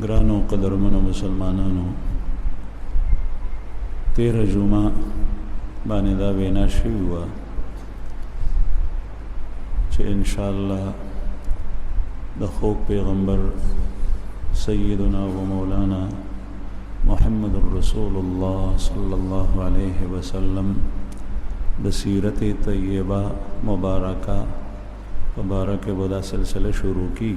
ګرانو قدرمنو مسلمانانو، تیره جمعه باندې دا وینا شوې وه چې انشاءالله د خوږ پیغمبر سیدنا و مولانا محمد رسول الله صلی الله علیه وسلم د سیرت طیبه مبارکه مبارک بدا سلسله شروع کی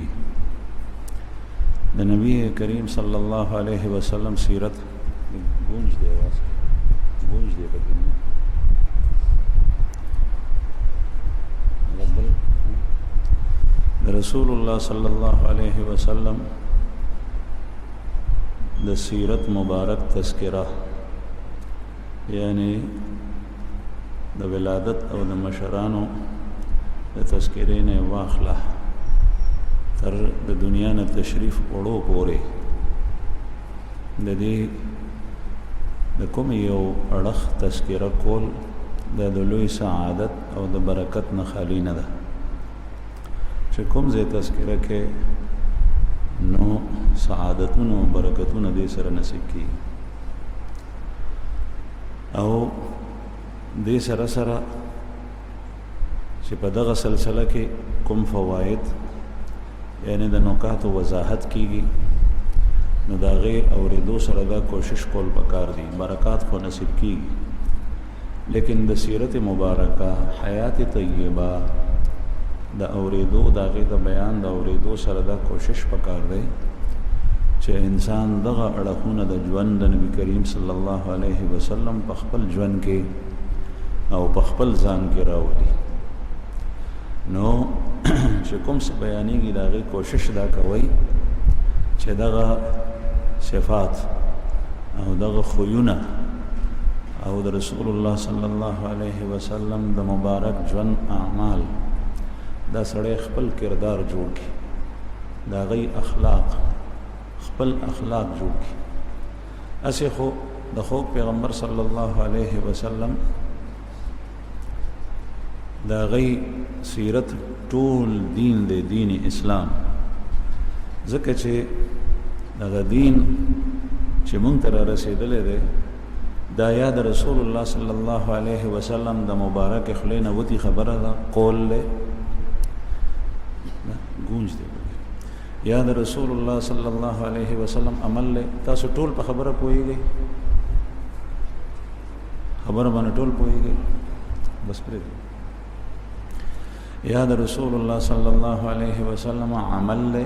د نبی کریم صلی الله علیه وسلم سیرت گونج دے رسول الله صلی الله علیه وسلم د سیرت مبارک تذکرہ یعنی د ولادت او د مشرانو د تذکرې نه واخله تر د دنیا نه تشریف وړو پورې د دې د کوم یو اړخ تذکره کول د لوی سعادت او د برکت نه خالی نه ده چې کوم ځای تذکره کې نو سعادتونو برکتونو دې سره نصیب کی او دې سره سره چې په دغه سلسله کې کوم فواید یعنی د نکات وضاحت کیږي نو دا غي اوریدو سره دا کوشش کول پکار دي برکات خو نصیب کیږي لیکن د سیرت مبارکه حیات طیبه د اوریدو دا غي د بیان د اوریدو سره دا کوشش پکار دی چې انسان دغه اړخونه د ژوند د نبی کریم صلی الله علیه وسلم په خپل ژوند کې او په خپل ځان کې راوړي نو چې کوم څه بیانېږي د هغې کوشش دا کوئ چې دغه صفات او دغه خویونه او د رسول الله صلی الله علیه وسلم د مبارک ژوند اعمال دا سړی خپل کردار جوړ کړي د هغې اخلاق خپل اخلاق جوړ کړي هسې خو د خوږ پیغمبر صلی الله علیه وسلم دا غي سیرت ټول دین دی دین اسلام ځکه چې دغه دین چې مونږ ته رسیدلی دی دا یا د رسول الله صلی الله علیه وسلم د مبارک خولې نه وتې خبره ده قول دی گونج دی یا د رسول الله صلی الله علیه وسلم عمل دی تاسو ټول په خبره پوهیږئ خبره باندې ټول پوهیږئ بس پرېږدئ یا د رسول الله صلی الله علیه وسلم عمل لے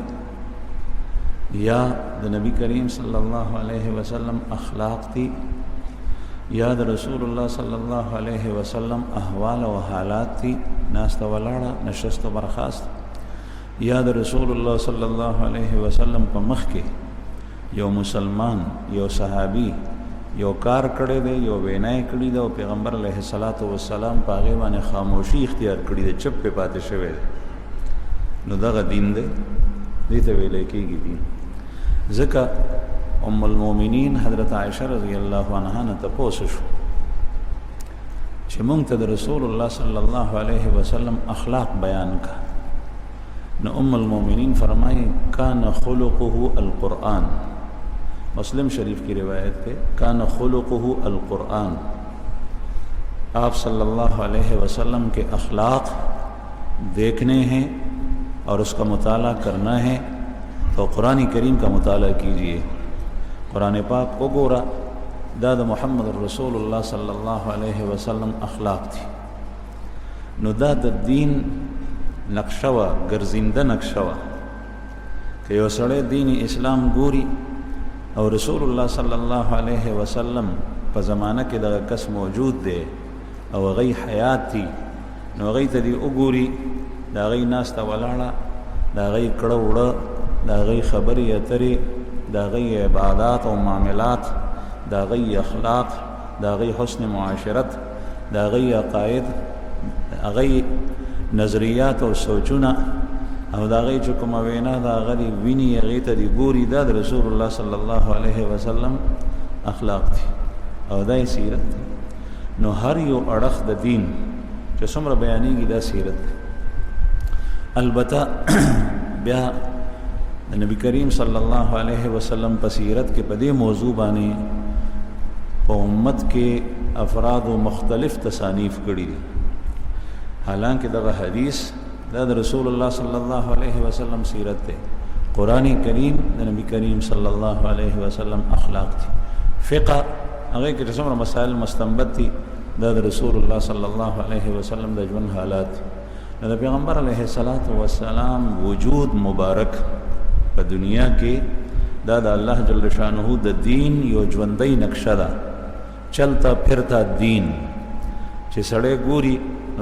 یا د نبی کریم صلی الله علیه وسلم اخلاق تی یا د رسول الله صلی الله علیه وسلم احوال و حالات تی ناست ولاړه نشست و برخاست یا د رسول الله صلی الله علیه وسلم په مخ کې یو مسلمان یو صحابي یو کار کړی دی یو وینای کړی دی او پیغمبر علیه الصلاۃ والسلام په هغې باندې خاموشي اختیار کړې ده چپ پې پاتې شوی دی نو دغه دین دی دې ته ویلی کېږي دین ځکه ام المؤمنین حضرت عایشه رضی الله عنها نه تپوس شو چې مونږ ته د رسول الله صلی الله علیه وسلم اخلاق بیان کا نو ام المؤمنین فرمایي کان خلقه القرآن مسلم شریف کی روایت ہے کان خلقه القرآن آپ صلی اللہ علیہ وسلم کے اخلاق دیکھنے ہیں اور اس کا مطالعہ کرنا ہے تو قرآن کریم کا مطالعہ کیجئے قرآن پاک کو گورا داد محمد رسول اللہ صلی اللہ علیہ وسلم اخلاق تھی نو داد دین نقشوہ گرزندہ نقشوہ کہ یو سڑے دین اسلام گوری او رسول الله صلی الله علیه وسلم په زمانه کې دغه کس موجود دی او غي حیات دی نو غي ته دی وګوري دا غي ناسته ولاړه دا غي کړه وړه دا غي خبرې اترې دا غي عبادات او معاملات دا غي اخلاق دا غي حسن معاشرت دا غي عقاید دا غي نظریات او سوچونه او دا غي چې کومه وینا دا غري ویني هغې ته دی ګوري دا د رسول الله صلی الله علیه وسلم اخلاق دي او دا سیرت دی نو هر یو اړخ د دین چې څومره بیانېږي دا سیرت دی البته بیا د نبی کریم صلی الله علیه وسلم په سیرت کې په دې موضوع باندې په امت کې افراد مختلف تصانیف کړي دي حالانکه دغه حدیث دا د رسول الله صلی الله علیه وسلم سیرت ده قرآن کریم د نبی کریم صلی الله علیه وسلم اخلاق دي فقه هغه کې څومره مسائل مستنبط دي دا د رسول الله صلی الله علیه وسلم د ژوند حالات د پیغمبر علیه الصلاۃ والسلام وجود مبارک په دنیا کې دا د الله جل شانه د دین یو ژوندۍ نقشه ده چلتا پھرتا دین چې سړی ګوري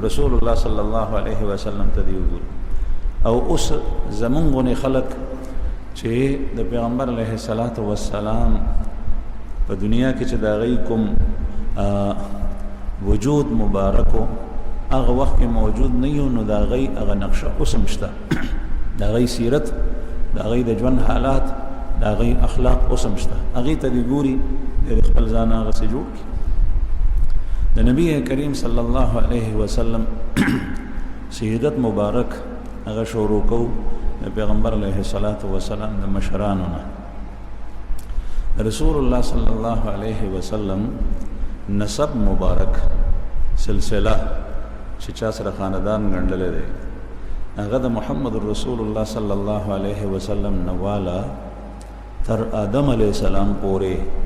رسول الله صلی الله علیه وسلم ته دی وګوري او اوس زمونږ خلق چې د پیغمبر علیه الصلاۃ والسلام په دنیا کې چې دا غي کوم وجود مبارکو هغه وخت کې موجود نه یو نو دا غي هغه نقشه اوسم شته دا غي سیرت دا غي د ژوند حالات دا غي اخلاق اوسم شته هغه ته دی ګوري د خپل ځان هغه څه جوړ د نبی کریم صلی الله علیه وسلم سیرت مبارک هغه شروع کو د پیغمبر علیه الصلاۃ والسلام د مشرانو نه رسول الله صلی الله علیه وسلم نسب مبارک سلسله چې چا سره خاندان ګڼل دی هغه د محمد رسول الله صلی الله علیه وسلم نوالا تر آدم علیه السلام پورې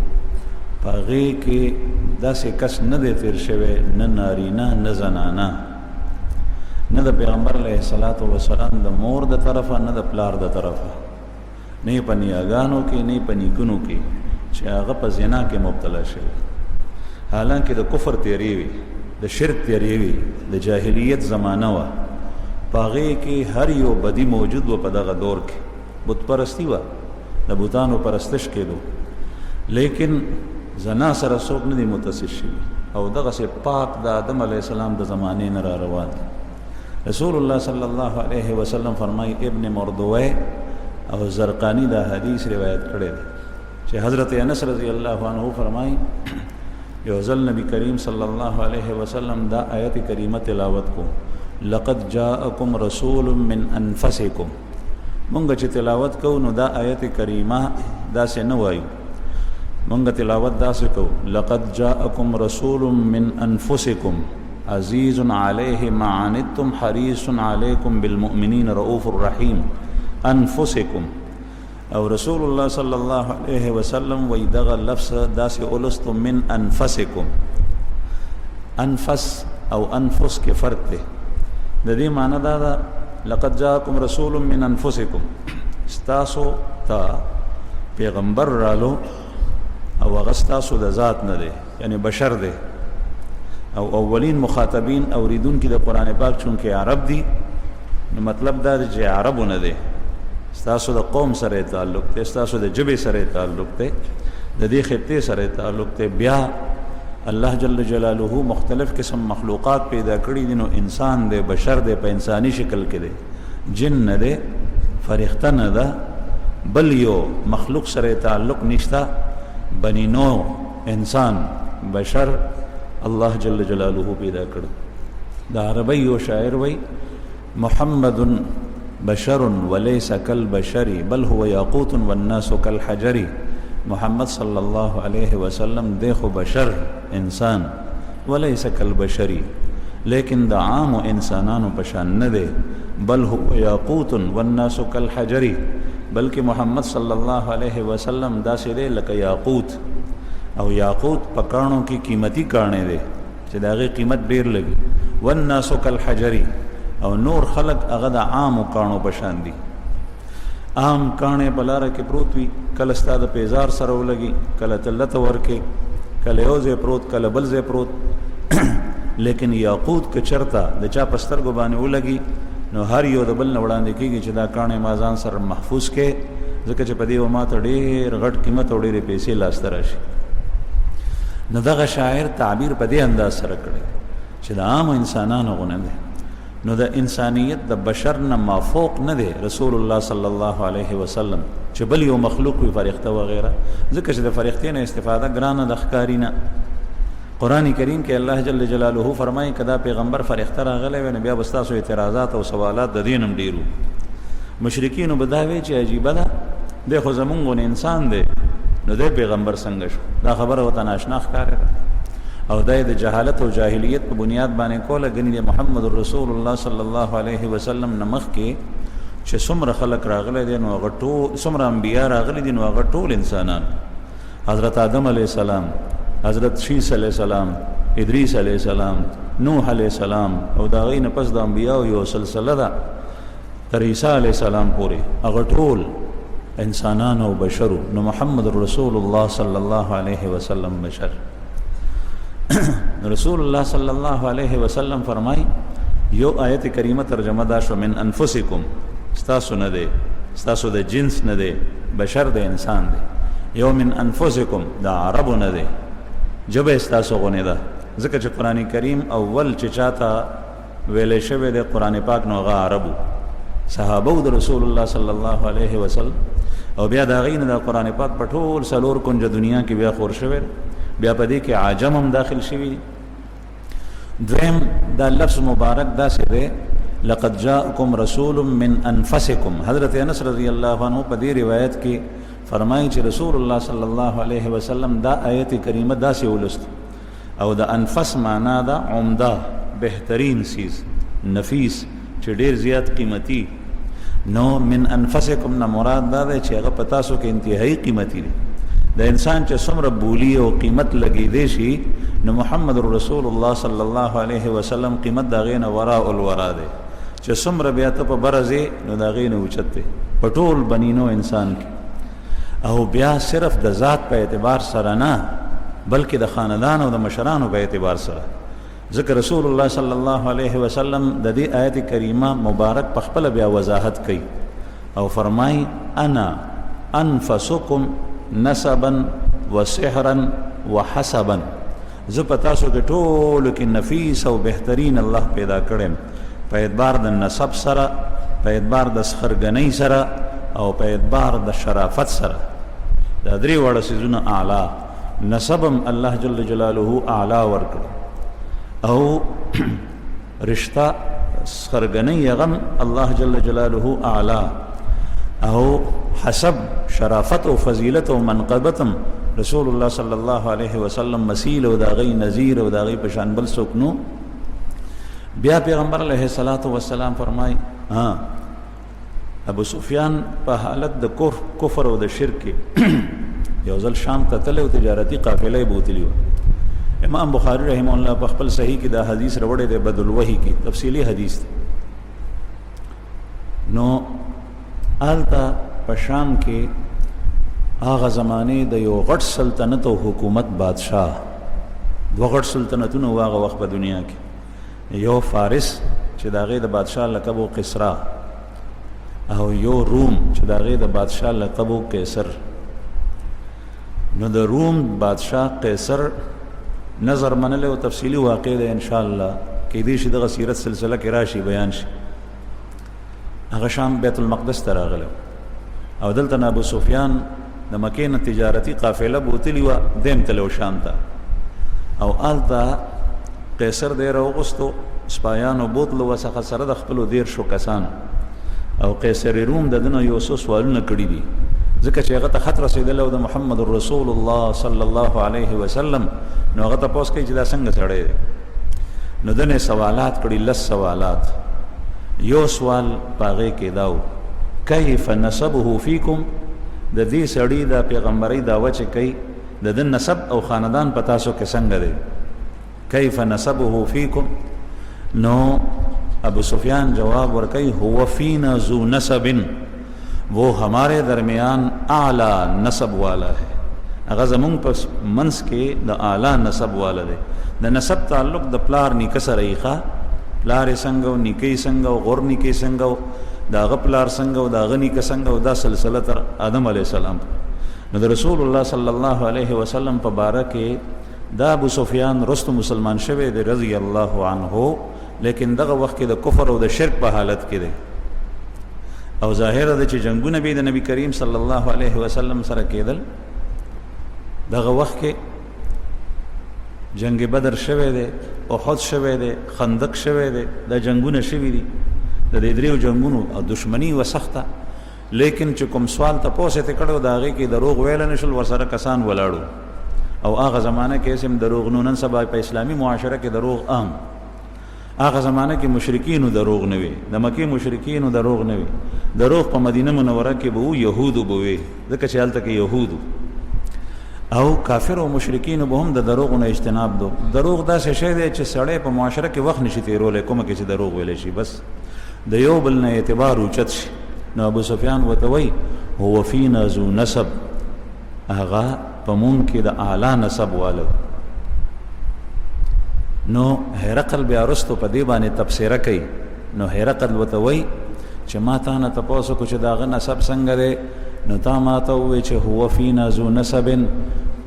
پاغه کې داسې کس نه دی تیر شوی نه نارینا نه زنانا نه د پیغمبر علیه الصلاۃ والسلام د مور د طرفه نه د پلار د طرفه نه په نیاګانو کې نه په نیکونو کې چې هغه په زنا کې مبتلا شوی حالانکه د کفر تیری وي د شرک تیری وي د جاهلیت زمانہ وا پاغه کې هر یو بدی موجود و په دغه دور کې بت پرستی و د بوتانو پرستش کېدو لیکن زنا سره څوک نه دی متصل شوی او دغه سه پاک د آدم علی السلام د زمانه نه را روان رسول الله صلی الله علیه وسلم فرمای ابن مردوی او زرقانی دا حدیث روایت کړی چې حضرت انس رضی الله عنه فرمای یو ځل نبی کریم صلی الله علیه وسلم دا آیت کریمه تلاوت کو لقد جاءکم رسول من انفسکم مونږ چې تلاوت کو نو دا آیت کریمه دا څه نه وایو مونږ تلاوت دا څه کو لقد جاءکم رسول من انفسکم عزیز علیه ما عنتم حریص علیکم بالمؤمنین رؤوف الرحیم انفسکم او رسول الله صلی الله علیه وسلم وی دغه لفظ داسې اولست من انفسکم انفس او انفس کې فرق دی د دې معنی دا ده لقد جاءکم رسول من انفسکم استاسو تا پیغمبر رالو او هغه ستاسو د ذات نه دی یعنی بشر دی او اولین مخاطبین اوریدونکي د قران پاک چونکه عرب دي نو مطلب دا چې عربو نه دی ستاسو د قوم سره تعلق دی ستاسو د جبه سره تعلق دی د دې خطې سره تعلق دی بیا الله جل جلاله مختلف قسم مخلوقات پیدا کړی دي نو انسان دی بشر دی په انساني شکل کې دی جن نه دی فرښتہ نه ده بل یو مخلوق سره تعلق نشتا بنی نو انسان بشر الله جل جلاله پیدا کړ دا عربی یو شاعر وای محمد بشر وليس كالبشر بل هو ياقوت والناس كالحجر محمد صلی الله علیه وسلم دیکھو بشر انسان وليس كالبشر لیکن د عام انسانانو پشان نه دی بل هو یاقوت والناس كالحجر بلکہ محمد صلی الله علیه وسلم داسې دی لکه یاقوت او یاقوت پکانو کی قیمتي کانه دی چې داغه قیمت ډیر لګي والناس كالحجر او نور خلق هغه د عام کانو پشان دي عام کانه بلاره کې پروت وي کله ستاده پیزار سره ولګي کله تلته ورکه کله یوځه پروت کله بلځه پروت لیکن یاقوت ک چرتا د چا پستر کو باندې ولګي نو هر یو د بل وړاندې کیږي چې دا کانه مازان سره محفوظ کې ځکه چې په دې و ماته ډېر غټ قیمت او ډېرې پیسې لاس ته راشي نو دغه شاعر تعبیر په دې انداز سره کړی چې د عام انسانانو غونه دي نو د انسانیت د بشر نه مافوق نه دی رسول الله صلی الله علیه وسلم چې بل یو مخلوق وي فرښتہ وغیرہ ځکه چې د فرښتې نه استفاده ګرانه د ښکاری نه قرآن کریم کې الله جل جلاله فرمایي کدا پیغمبر فرښتہ راغلی وي نو بیا به ستاسو اعتراضات او سوالات د دینم ډیرو مشرکین به دا وی چې عجیبه ده دی خو زمونږ غوندې انسان دی نو دی پیغمبر څنګه شو؟ دا خبره ورته ناشنا ښکارېده او دا د جهالت او جاهلیت په بنیاد باندې کوله. ګنې د محمد رسول الله صلی الله علیه وسلم نه مخکې چې څومره خلک راغلی دی نو هغه ټول، څومره انبیا راغلي دي نو هغه ټول انسانان، حضرت آدم علیه السلام، حضرت شیس علیه السلام، ادریس علیه السلام، نوح علیه السلام، او د هغې نه پس د انبیاو یو سلسله ده تر عیسی علیه السلام پورې، هغه ټول انسانان او بشرو. نو محمد رسول الله صلی الله علیه وسلم بشر. رسول الله صلی الله علیه وسلم فرمای یو آیت کریمه ترجمه دا شو من انفسکم، ستاسو نه دی، ستاسو د جنس نه دی، بشر د انسان دی. یو من انفسکم دا عربو نه دی، ژبه ستاسو غونې ده. ځکه چې قرآن کریم اول چې چاته ویلی شوی دی قرآن پاک نو هغه عربو، صحابه د رسول الله صلی الله علیه وسلم، او بیا د هغې نه د قرآن پاک په ټول څلور کنجه دنیا کې بیا خور شوی، بیا په دې کې عجم هم داخل شوي دي. دویم دا لفظ مبارک داسې دی لقد جاءکم رسول من انفسکم. حضرت انس رضی الله عنه په دې روایت کې فرمایي چې رسول الله صلی الله علیه وسلم دا آیت کریمه داسې ولست، او د انفس معنا دا عمده، بهترین سیز، نفیس، چې ډیر زیات قیمتي. نو من انفسکم نه مراد دا دی چې هغه په تاسو کې انتهایی قیمتي دی. د انسان چې څومره بولی او قیمت لګېدی شي نو محمد رسول الله صلی الله علیه وسلم قیمت د هغې نه وراء الورا دی، چې څومره بیا ته په بره ځې نو د هغې نه اوچت دی په ټول بنینو انسان کې. او بیا صرف د ذات په اعتبار سره نه بلکې د خاندان او د مشرانو په اعتبار سره. ذکر رسول الله صلی الله علیه وسلم د دې آیت کریمه مبارک په خپله بیا وضاحت کوي او فرمای انا انفسکم نسبا وسحرا وحسبا. زه په تاسو کې ټولو کې نفیس او بهترین الله پیدا کړم په اعتبار د نسب سره، په اعتبار د سخرګنۍ سره، او په اعتبار د شرافت سره. دا درې واړه څیزونه اعلی. نسبم الله جل جلاله اعلی ورکړ، او رشتہ سخرګنۍ هغه الله جل جلاله اعلی، او حسب شرافت او فضیلت او منقبتم رسول الله صلی الله علیه وسلم مثیل او دا غي نظیر او دا غي پشان بل څوک نو. بیا پیغمبر علیه الصلاۃ والسلام فرمای ابو سفیان په حالت د کفر او د شرک یو ځل شام ته تللی او تجارتي قافله یې بوتلی وه. امام بخاری رحمه الله په خپل صحیح کې دا حدیث راوړی دی، بدل وحی کې تفصیلی حدیث دی. نو هلته په شام کې هغه زمانې د یو غټ سلطنت او حکومت بادشاه، دوه غټ سلطنتونه و هغه وخت په دنیا کې. یو فارس چې د هغې د بادشاه لقب و قسرا، او یو روم چې د هغې د بادشاه لقب و قیصر. نو د روم بادشاه قیصر نظر منلی او تفصیلی واقع ده انشاءالله کیدای شي دغه سیرت سلسله کې راشي بیان شي. هغه شام بیت المقدس ته راغلی او دلته ابو سفیان د مکې نه تجارتي قافله بوتلی وه، دیم تللی و شام ته، او هلته قیصر دی راوغوستو، سپایانو بوتلو ورڅخه سره د خپلو 13 کسانو، او قیصر روم د ده نه یو څو سوالونه کړي دي ځکه چې هغه ته خط رسېدلی و د محمد رسول الله صلی الله علیه وسلم. نو هغه تپوس کوي چې دا څنګه سړی دی. نو ده نه سوالات کړي، 10 سوالات. یو سوال په هغې کې دا و کیف نسبه فیکم، د دې سړي د پیغمبرۍ دعوه چې کوي د ده نسب او خاندان په تاسو کې څنګه دی، کیف نسبه فیکم. نو ابو سفیان جواب ورکوي هو فینا ذو نسب، وہ ہمارے درمیان اعلیٰ نسب والا ہے. هغه زمونږ په منځ کې د اعلی نسب والا دی. د نسب تعلق د پلار نیکه سره یې ښه، پلار یې څنګه و، نیکه یې څنګه و، غور نیکه یې څنګه و، د هغه پلار څنګه و، د هغه نیکه څنګه و، دا سلسله تر آدم علیه السلام. نو د رسول الله صلی الله علیه وسلم په باره کې دا ابو سفیان رستو مسلمان شوی دی رضی الله عنه، لیکن دغه وخت کې د کفر او د شرک په حالت کې دی. او ظاهر ده چې جنگونه به د نبی کریم صلی الله علیه وسلم سره کېدل. دغه وخت کې جنگ بدر شوی دی، احد شوی دی، خندق شوی دی، دا جنگونه شوي دي. د دې دریو جنگونو او دشمنی و سخته لیکن چې کوم سوال تاسو ته کړو دا غي کې دروغ ویل نشل ورسره کسان ولاړو او هغه زمانہ کې اسم دروغ نن سبا په اسلامي معاشره کې دروغ عام هغه زمانہ کې مشرکین دروغ نه وي د مکه مشرکین دروغ نه وي دروغ په مدینه منوره کې به يهودو بوي ځکه چې حالت کې يهودو او کافر او مشرکین به هم د دروغ نه اجتناب دو دروغ دا څه شی دی چې سړی په معاشره کې وخت نشي تیرولې کومه کې چې دروغ ویل شي بس د یو بل نه اعتبار اوچت شي نو ابو سفیان وتوي هو فينا ذو نسب هغه په مون کې د اعلی نسب والو نو هرقل بیا رستو په دی باندې تفسیر کوي نو هرقل وتوي چې ما تا نه تاسو کو چې داغه نسب څنګه دی نو تا ما ته وی چې هو فينا ذو نسب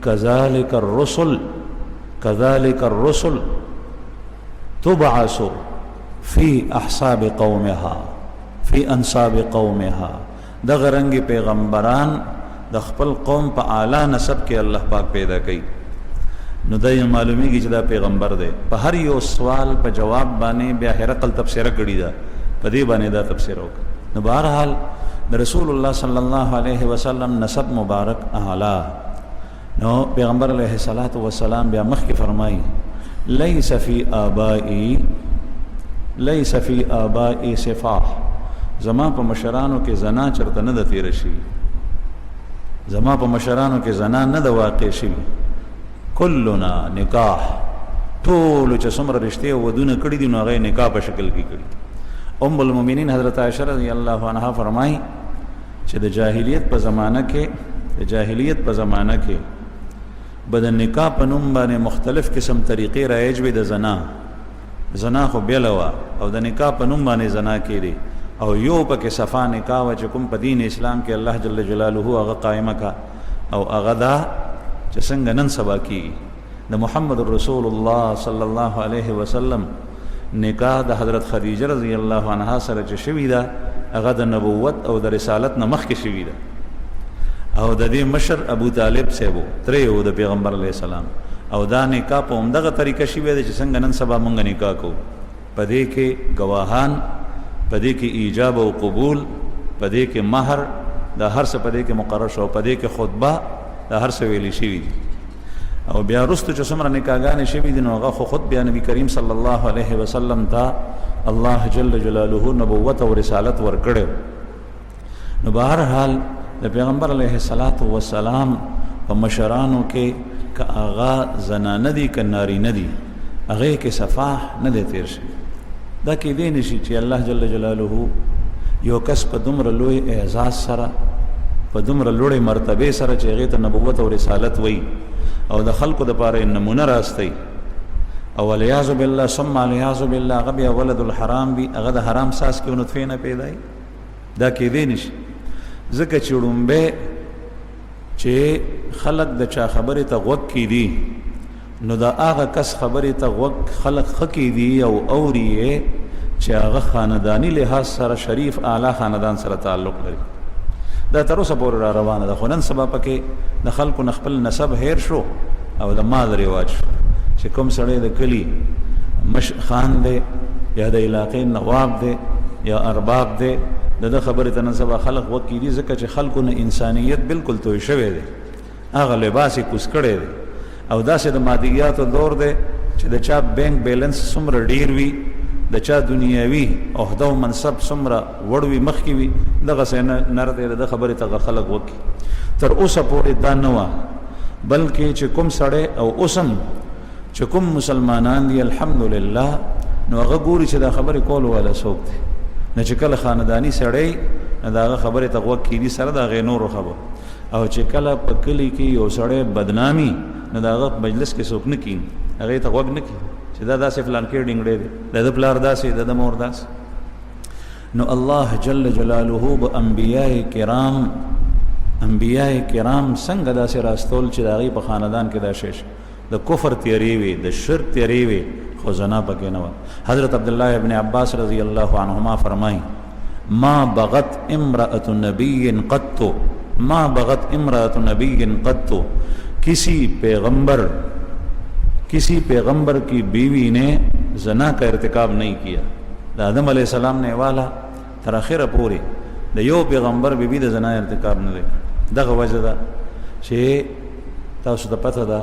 كذلك الرسل تبعث في احساب قومها في انصاب قومها د غرنګ پیغمبران د خپل قوم په اعلی نسب کې الله پاک پیدا کړي نو دای معلومیږي چې دا پیغمبر دی په هر یو سوال په جواب باندې بیا هرقل تفسیر کړی دا په دې باندې دا تفسیر وکړه نو بهرحال د رسول الله صلی الله علیه وسلم نسب مبارک اعلی نو پیغمبر علیه الصلاۃ والسلام بیا مخکې فرمایي ليس في آباء سفاح زما په مشرانو کې زنا چرته نه د تیر شي زما په مشرانو کې زنا نه د واقع شي کلنا نکاح ټول چې څومره رشته ودونه کړی دي نو هغه نکاح په شکل کې کړی ام المؤمنین حضرت عائشہ رضی الله عنها فرمایي چې د جاهلیت په زمانہ کې بد نکاح په نوم باندې مختلف قسم طریقې رایج وي د زنا خو بیلوا او د نکاح په نوم باندې زنا کړي او یو پکې صفا نکاح و چې کوم په دین اسلام کې الله جل جلاله هغه قائمه کا او هغه دا چې څنګه نن سبا کې د محمد رسول الله صلی الله علیه وسلم نکاح د حضرت خدیجه رضی الله عنها سره چې شوی دا هغه د نبوت او د رسالت نه مخکې شوی دا او د دې مشر ابو طالب سیبو تریو د پیغمبر علیه السلام او دا نکاح په همدغه طریقه شوی دی چې څنګه نن سبا مونږ نکاح کوو په دې کې گواهان په دې کې ایجاب او قبول په دې کې مہر دا هر څه په دې کې مقرر شو په دې کې خطبه دا هر څه ویلي شوی دی او بیا رستو چې څومره نکاحګانې شوي دي نو هغه خو خود بیا نبی کریم صلی الله علیه وسلم ته الله جل جلاله نبوت او رسالت ورکړو نو بهرحال د پیغمبر علیه الصلاۃ والسلام په مشرانو کې که هغه زنانه دي که نارینه دي هغه کې صفاح نه دی تیر شي دا کې دی نشي چې الله جل جلاله یو کس په دومره لوی اعزاز سره په دومره لوړې مرتبه سره چې هغه ته نبوت او رسالت وایي او د خلقو د پاره نمونه راستي او الیاذ بالله ثم الیاذ بالله غبیا ولد الحرام بي هغه د حرام ساس کې نطفه نه پیدای دا کې دی نشي ځکه چې ډومبه چې خلق د چا خبره ته غوږ کی دي نو دا هغه کس خبره ته غوږ خلق خکی دي او اوري چې هغه خاندانی لحاظ سره شریف اعلی خاندان سره تعلق لري دا تر اوسه پورې را روانه ده خو نن سبا پکې د خلکو خپل نسب هیر شو او د مال رواج چې کوم سړی د کلی خان دی یا د علاقې نواب دی یا ارباب دی د خبرې ته نن سبا خلک وکړي دي ځکه چې خلکو نه انسانیت بالکل توی شوی دی هغه لباس یې کوس کړی دی او داسې د مادیاتو دور دی چې د چا بینک بیلنس څومره ډیر وي د چا دنیاوي عہده او منصب څومره وړوي مخکې وي دغه څه نر دی د خبرې ته خلک وکړي تر اوسه پورې دا نه وه بلکې چې کوم سړی او اوسم چې کوم مسلمانان دي الحمدلله نو هغه ګوري چې دا خبرې کول والا څوک دی نه چې کله خاندانی سړی دا هغه خبرې ته غوږ کېدي سره د هغې نورو خبر او چې کله په کلي کې یو سړی بدنامي نو د هغه مجلس کې څوک نه کېني هغې ته غوږ نه کېږي چې دا داسې فلان کې ډینګړی دی د پلار داسې د مور داسې نو الله جل جلاله به انبیاء کرام څنګه داسې راستول چې د هغې په خاندان کې دا شی د کفر تیری وي د شرک تیری وي خو زنا پکې نه وه حضرت عبدالله ابن عباس رضی الله عنهما فرمایي ما بغت امرأة نبی قط کسی پیغمبر کی بیوی نے زنا کا ارتکاب نہیں کیا دا آدم علیہ السلام نے والا تر آخر پوری د یو پیغمبر بیبي د زنا ارتکاب نه دی. دغه وجه ده چې تاسو ته پته ده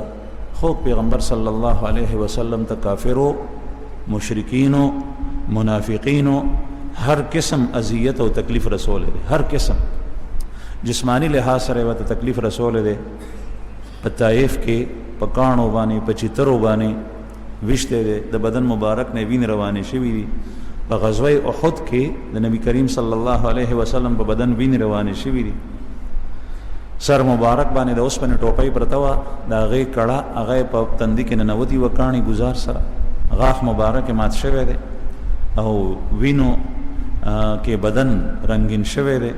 خو پیغمبر صلی الله علیه وسلم ته کافرو، مشرکینو، منافقینو هر قسم اذیت او تکلیف رسول دی. هر قسم جسمانی لحاظ سره ورته تکلیف رسول دی. په طائف کې په کاڼو باندې په چترو باندې وشته دی، د بدن مبارک نه وین روانې شوي دي. په غزوه احد کې د نبی کریم صلی الله علیه وسلم په بدن وین روانې شوي دي. سر مبارک باندې د اوسپنې ټوپۍ پرته وه، د هغې کړه هغه په تندي کې ننوتي وه کاڼي ګزار سره. غاښ مبارک مات شوی دی او وینو کې بدن رنگین شوی دی.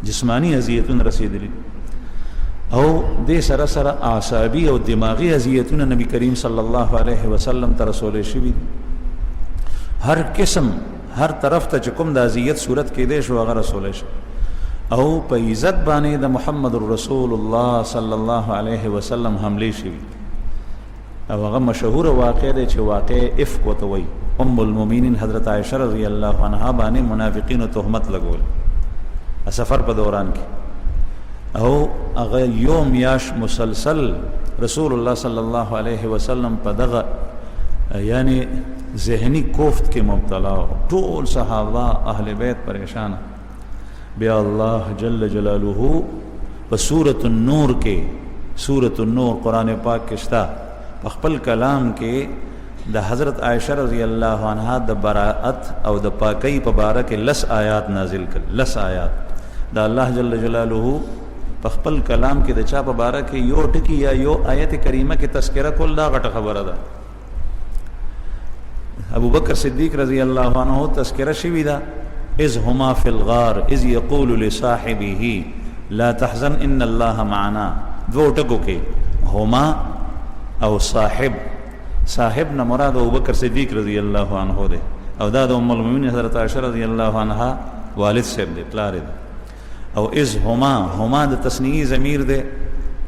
جسمانی اذیتونه رسېدلي او دې سره سره اعصابي او دماغي اذیتونه نبی کریم صلی الله علیه وسلم ته رسول شوي دي. هر قسم هر طرف ته چې کوم د اذیت صورت کېدی شو هغه رسول شي. او په عزت باندې د محمد رسول الله صلی الله علیه وسلم حمله شوي. او هغه مشهور واقع دی چې واقع افک ورته وایي. ام المؤمنین حضرت عائشہ رضی الله عنها باندې منافقینو تهمت لګول سفر په دوران کې، او هغه یوم یاش مسلسل رسول الله صلی الله علیه وسلم په دغه یعنی ذهنی کوفت کې مبتلا، ټول صحابه اهل بیت پریشان. بیا الله جل جلاله په سورۃ النور کې، سورۃ النور قرآن پاک کې شته، په خپل کلام کې د حضرت عائشہ رضی الله عنها د براءت او د پاکی په باره کې 10 آیات نازل کړل. 10 آیات د الله جل جلاله په خپل کلام کې د چا په باره کې یو ټکی یا یو آیت کریمه کې تذکرہ کول دا غټه خبره ده. ابو بکر صدیق رضی الله عنه تذکرہ شوی ده، اذ هما فی الغار اذ یقول لصاحبه لا تحزن ان الله معنا. دو ټکو کې هما او صاحب، صاحب نه مراد ابو بکر صدیق رضی الله عنه ده، او دا د ام المؤمنین حضرت عائشہ رضی الله عنها والد صاحب دی، پلار دی. او اذ هما، هما د تثنیه ضمیر ده،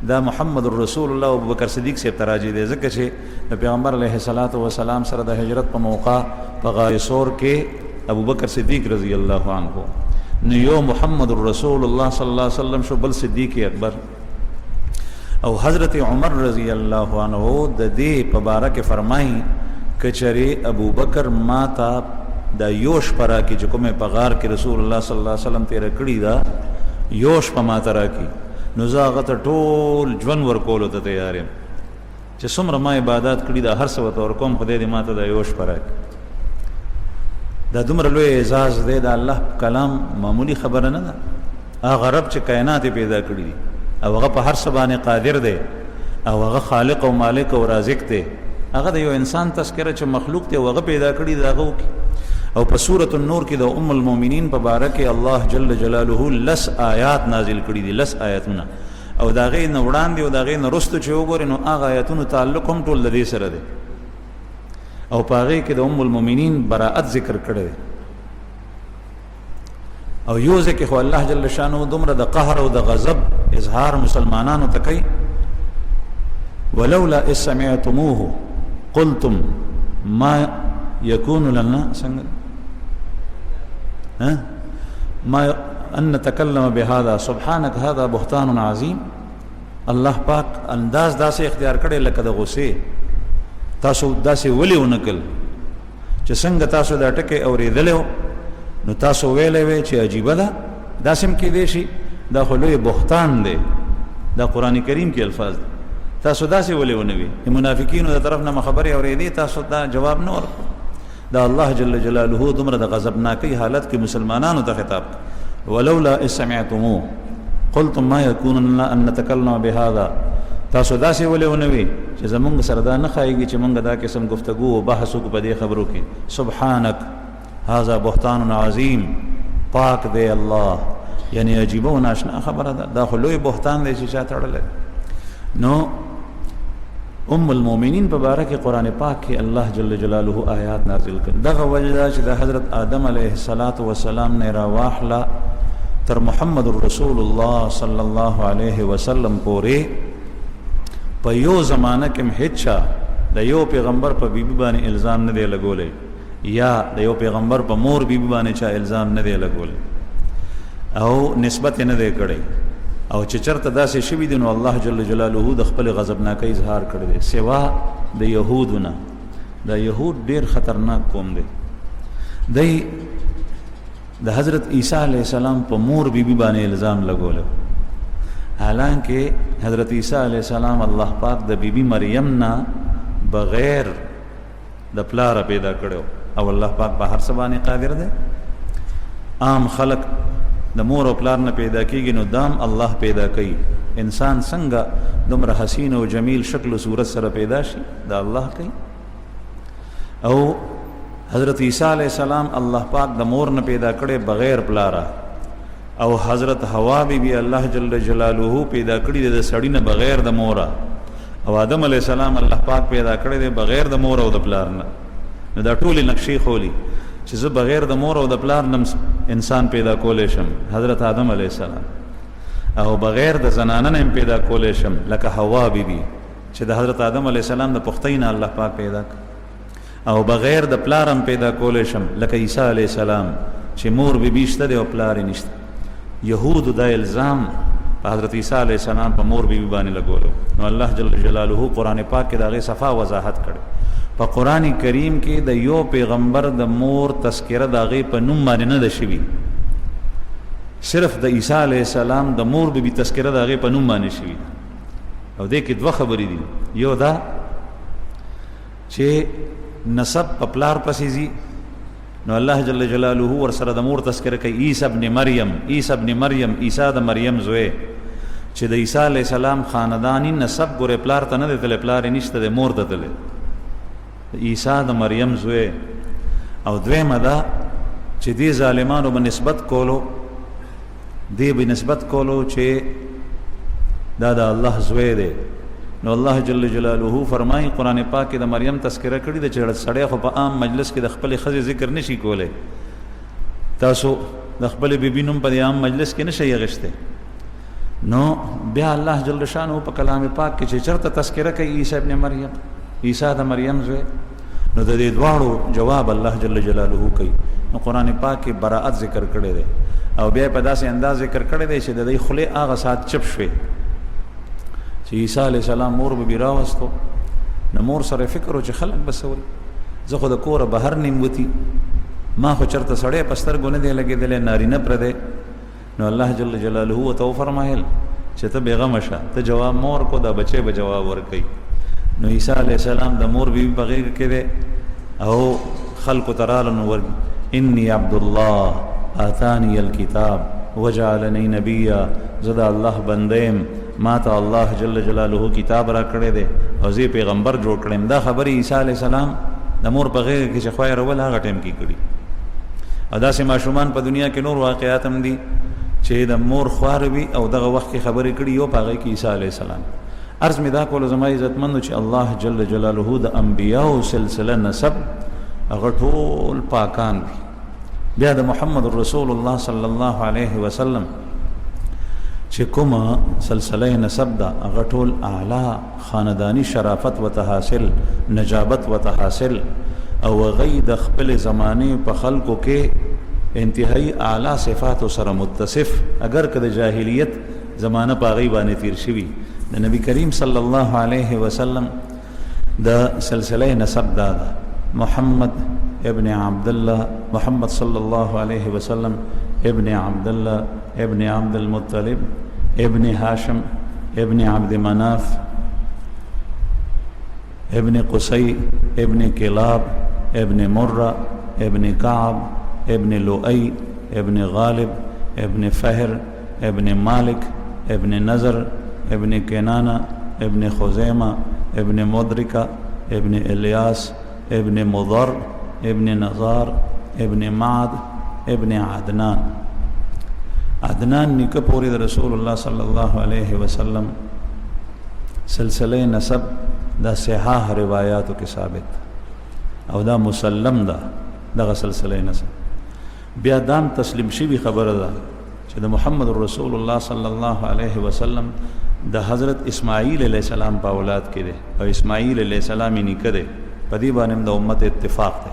دا محمد رسول الله او ابو بکر صدیق صاحب تراجی دی، ځکه چې د پیغمبر علیه الصلاۃ والسلام سره د هجرت په موقع په غار ثور کې ابو بکر صدیق رضی الله عنه نو یو محمد رسول الله صلی الله علیه وسلم شو، بل صدیق اکبر. او حضرت عمر رضی الله عنه د دې په باره کې فرمایي کچری ابو بکر ما ته د یوش پرا کې چې کومه په غار کې رسول الله صلی الله علیه وسلم تیر کړی دا یوش په ما ترا کې، نو زاغه ته ټول ژوند ورکول ته تیار یم چې څومره ما عبادت کړی دا هر څه ور کوم، خدای دې ما ته د یوش پرا کې. دا دومره لوی اعزاز دی، دا الله کلام معمولی خبره نه ده. هغه رب چې کائنات پیدا کړی دي او هغه په هر څه باندې قادر دی او هغه خالق او مالک او رازق دی. هغه د یو انسان تذکره چې مخلوق دی هغه پیدا کړی دی هغه وکي. او په سورۃ النور کې د ام المؤمنین په باره کې الله جل جلاله 10 آیات نازل کړي دي، 10 آیاتونه. او دا غي نه وړاندې او دا غي نه رستو چې وګورئ نو هغه آیاتونو تعلق هم ټول د دې سره دی. او په هغه کې د ام المؤمنین براءت ذکر کړی دی. او یو ځکه خو الله جل شانه دومره د قهر او د غضب اظهار مسلمانانو ته کوي. ولولا اذ سمعتموه قلتم ما يكون لنا ما ان نتكلم بهذا سبحانك هذا بهتان عظیم. الله پاک انداز داسې اختیار کړي لکه د غصې. تاسو داسې ولې ونکل چې څنګه تاسو دا ټکي اورېدلو نو تاسو ویلې وې چې عجیبه ده، داسې کې دی شي دا خو لوی بهتان دی. دا قرآن کریم کې الفاظ دي. تاسو داسې ولې ونوي د منافقینو د طرف نه خبرې اورېدې، تاسو دا جواب نه ورکړ. دا الله جل جلاله دومره د غضبناکۍ حالت کې مسلمانانو ته خطاب. ولولا اذ سمعتموه قلتم ما يكون لنا ان نتكلم بهذا. تاسو داسې ولې ونوي چې زمونږ سره دا نه ښایي چې مونږ دا قسم گفتگو او بحث وکړو په دې خبرو کې. سبحانك هذا بهتان عظیم، پاک دی الله، یعنی عجیبه و ناشنا خبره ده. دا خو لوی بهتان دی چې چا تړلی. نو ام المؤمنین په باره کې قرآن پاک کې الله جل جلاله آیات نازل کړ. دغه وجه ده چې د حضرت آدم علیه السلام نه راواخله تر محمد رسول الله صلی الله علیه وسلم پورې په یو زمانه کې هیڅ د یو پیغمبر په بیبي باندې الزام نه دی لګولې، یا د یو پیغمبر په مور بیبي باندې چا الزام نه دی لګولې. او نسبت نه دی کړی او چې چرته داسې شوي دي نو الله جل جلاله د خپل غضبناکۍ اظهار کړی دی سوا د یهودو نه. دا یهود ډېر خطرناک قوم دی. دی د حضرت عیسی علیه السلام په مور بیبي باندې الزام لګولو، حالانکه حضرت عیسی علیه السلام الله پاک د بیبي مریم نه بغیر د پلار پیدا کړو او الله پاک په هر څه باندې قادر دی. عام خلق د مور او پلار نه پیدا کیږي نو دام الله پیدا کوي. انسان څنګه دومره حسین او جمیل شکل او صورت سره پیدا شي دا الله کوي. او حضرت عیسی علیہ السلام الله پاک د مور نه پیدا کړي بغیر پلاره، او حضرت حوا بی الله جل جلاله پیدا کړي د سړی نه بغیر د موره، او آدم علیہ السلام الله پاک پیدا کړي دی بغیر د مور او د پلار نه. نو دا ټول نقشې خولي چې زه بغیر د مور او د پلار نه انسان پیدا کولی شم حضرت آدم علیہ السلام، او بغیر د زنانه نه پیدا کولی شم لکه حوا بیبي چې د حضرت آدم علیہ السلام د پختۍ نه الله پاک پیدا کړ، او بغیر د پلار هم پیدا کولی شم لکه عیسی علیہ السلام چې مور بیبي شته دی او پلار یې نشته. یهودو دا الزام په حضرت عیسی علیہ السلام په مور بیبي باندې لګولو، نو الله جل جلاله قرآن پاک کې د هغې صفا وضاحت کړی. په قرآن کریم کې د یو پیغمبر د مور تذکره د هغې په نوم باندې نه ده شوي، صرف د عیسی علیہ السلام د مور بیبي تذکره د هغې په نوم باندې شوي. او دې کې دوه خبرې دي، یو دا چې نسب په پلار پسې ځي نو الله جل جلاله ورسره د مور تذکره کوي. عیسی ابن مریم، عیسی ابن مریم، عیسی د مریم زوی، چې د عیسی علیہ السلام خاندانی نسب ګورې پلار ته نه دی تللی، پلار یې نشته دی، مور ته تللی، عیسی د مریم زوی. او دویمه دا چې دې ظالمانو به نسبت کولو، دې به نسبت کولو چې دا د الله زوی دی. نو الله جل جلاله فرمایي قرآن پاک کې د مریم تذکره کړي ده چې سړی خو په عام مجلس کې د خپلې ښځې ذکر نشي کولی. تاسو د خپلې بیبي نوم په دې عام مجلس کې نشئ اخیستی. نو بیا الله جل شانه په کلام پاک کې چې چېرته تذکره کوي عیسی ابن مریم، عیسی د مریم زوی، نو د دې دواړو جواب الله جل جلاله کوي. نو قرآن پاک کې براءت ذکر کړی دی، او بیا په داسې انداز ذکر کړی دی چې د دې خولې هغه ساعت چپ شوې چې عیسی علیہ السلام مور به راوستو. نو مور سره فکر و چې خلک به څه وایي، زه خو د کوره بهر نیم وتي، ما خو چېرته سړی په سترګو نه دی لګېدلی، نارینه پردی. نو الله جل جلاله ورته وفرمایل چې ته بېغمه شه، ته جواب مه ورکو، دا بچی به جواب ورکوي. نو عیسی علیہ السلام د مور بیبي په غېږ کې دی او خلکو ته راله نو ورګي انی عبدالله آتانی الکتاب وجعلنی نبیا، زه د الله بنده یم، ما ته الله جل جلاله کتاب را کړی دی او زه پیغمبر جوړ کړم. دا خبرې عیسی علیہ السلام د مور په غېږ کې چې خوی رول هغه ټایم کې کړي. او داسې ماشومان په دنیا کې نور واقعات هم دي چې د مور خوار وي او دغه وخت کې خبرې کړي، یو په هغې کې عیسی علیہ السلام. عرض مې دا کولو زما عزتمندو چې الله جل جلاله د انبیاو سلسله نسب هغه ټول پاکان وي. بیا د محمد رسول الله صلی الله علیه وسلم چې کومه سلسله نسب ده هغه ټول اعلی خاندانی شرافت و تحاصل، نجابت و تحاصل، او هغوی د خپل زمانې په خلکو کې انتهایی اعلی صفاتو سره متصف، اگر که د جاهلیت زمانه په هغوی باندې تیر شوي. د نبی کریم صلی الله علیه وسلم د سلسله نسب دا ده محمد ابن عبدالله، محمد صلی الله علیه وسلم ابن عبدالله ابن عبد المطلب ابن هاشم ابن عبد مناف ابن قصي ابن كلاب ابن مرة ابن كعب ابن لؤي ابن غالب ابن فهر ابن مالك ابن نذر ابن كنانة ابن خزيمة ابن مدركة ابن إلياس ابن مضر ابن نزار ابن معد ابن عدنان. عدنان نیکه پوری د رسول الله صلی الله علیه وسلم سلسله نسب دا صحاح روایاتو کې ثابت او دا مسلم ده دغه سلسله نسب. بیا دام تسلیم شوی خبره ده چې د محمد رسول الله صلی الله علیه وسلم د حضرت اسماعیل علیہ السلام په اولاد کې ده، او اسماعیل علیہ السلام یې نیکه ده، په دې باندې د امت اتفاق ده.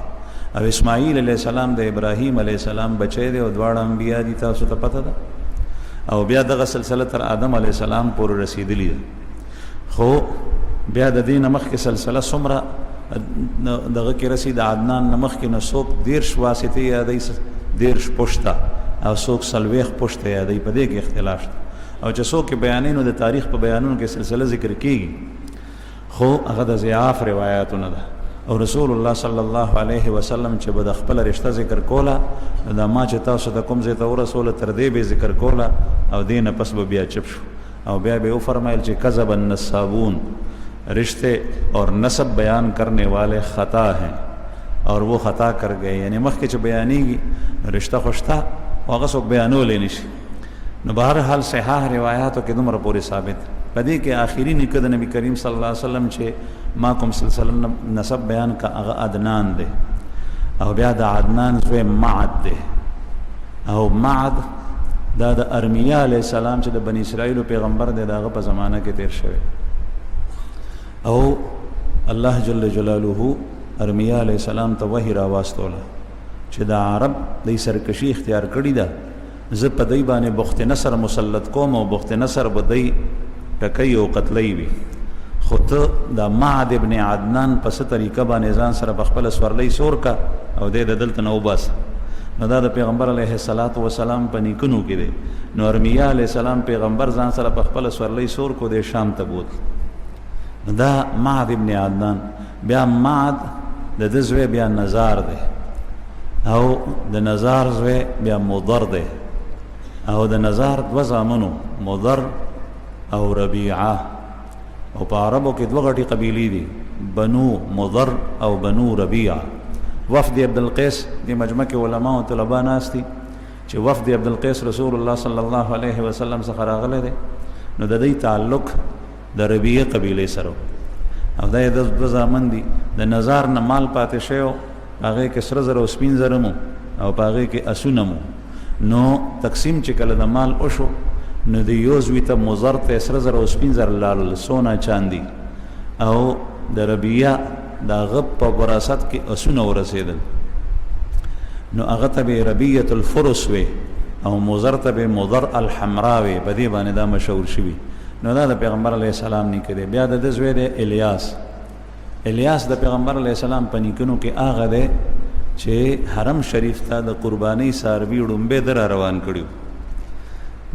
او اسماعیل علیہ السلام د ابراهیم علیہ السلام بچی دی او دواړه انبیا دي، تاسو ته پته ده. او بیا دغه سلسله تر آدم علیه السلام پورې رسیدلی ده. خو بیا د دې نه مخکې سلسله څومره دغه کې رسید عدنان نه مخکې نه څوک 10 واسطې یادوي 10 پشته او څوک 40 پشته یادوي. په دې کې اختلاف شته او چې څوک بیانوي نو د تاریخ په بیانونو کې سلسله ذکر کیږي خو هغه د ضعاف روایتونه ده. او رسول الله صلی الله علیه وسلم چې به د خپل رشتہ ذکر کوله دا ما چې تاسو د کوم ځای ته ورسوله تر دې به ذکر کوله او دې نه پس به بیا چپ شو او بیا به وفرمایل چې کذب النسابون رشتے اور نسب بیان کرنے والے خطا ہیں اور وہ خطا کر گئے. یعنی مخکې چې بیانېږي رشتہ خوشته او هغه څوک بیانولی نشي. نو بهرحال صحاح روایاتو کې دومره پورې ثابت په دې کې آخري نیکه د نبی کریم صلی الله علیه وسلم چې ما کوم سلسله نسب بیان کا هغه عدنان دی او بیا د عدنان زوی معد دی او معد دا د ارمیا علیه السلام چې د بنی اسرائیل پیغمبر دی داغه په زمانه کې تیر شوی او الله جل جلاله ارمیا علیه السلام ته وحی راواستوله چې د عرب د سرکشي اختیار کړی ده زه په دی باندې بخت نصر مسلط کوم او بخت نصر به دی ټکۍ او قتلۍ وي. خو ته د معد ابن عدنان په څه طریقه باندې ځان سره په خپله سورلۍ سور کا او دی د دلته نه وباسه. نو دا د پیغمبر علیه السلام په نیکونو کې دی. نو ارمیا علیه السلام پیغمبر ځان سره په خپله سورلۍ سور کو دی شام ته بوت. دا معد ابن عدنان. بیا معد د ده زوی بیا نزار دی او د نزار زوی بیا مضر دی او د نزار دوه زامنو مضر او ربیعه او په عربو کې دوه غټي قبیلې دي بنو مضر او بنو ربیعه. وفد عبدالقیس دی مجمع کې علما او طلبا ناست دي چې وفد عبدالقیس رسول الله صلی الله علیه وسلم څخه راغلی دی نو د دې تعلق د ربیعه قبیلې سره او دا د دوه زامن دي. د نزار نه مال پاتې شوی هغه کې سره زر او سپین زر مو او هغه کې اسونه مو. نو تقسیم چې کله د مال وشو نو د یو زوی ته مضر ته سره زر او سپین زر لال سونا چاندي او د ربیعه دا غب په وراثت کې اسونه ورسېدل نو هغه ته به ربیعه الفرس وي او مضر ته به مضر الحمراء وي. په دې باندې دا مشهور شوی. نو دا د پیغمبر علیه السلام نیکه دی. بیا د زوی دی الیاس د پیغمبر علیه السلام په نیکونو کې هغه دی چې حرم شریف ته د قربانۍ څاروي وړومبې در روان کړي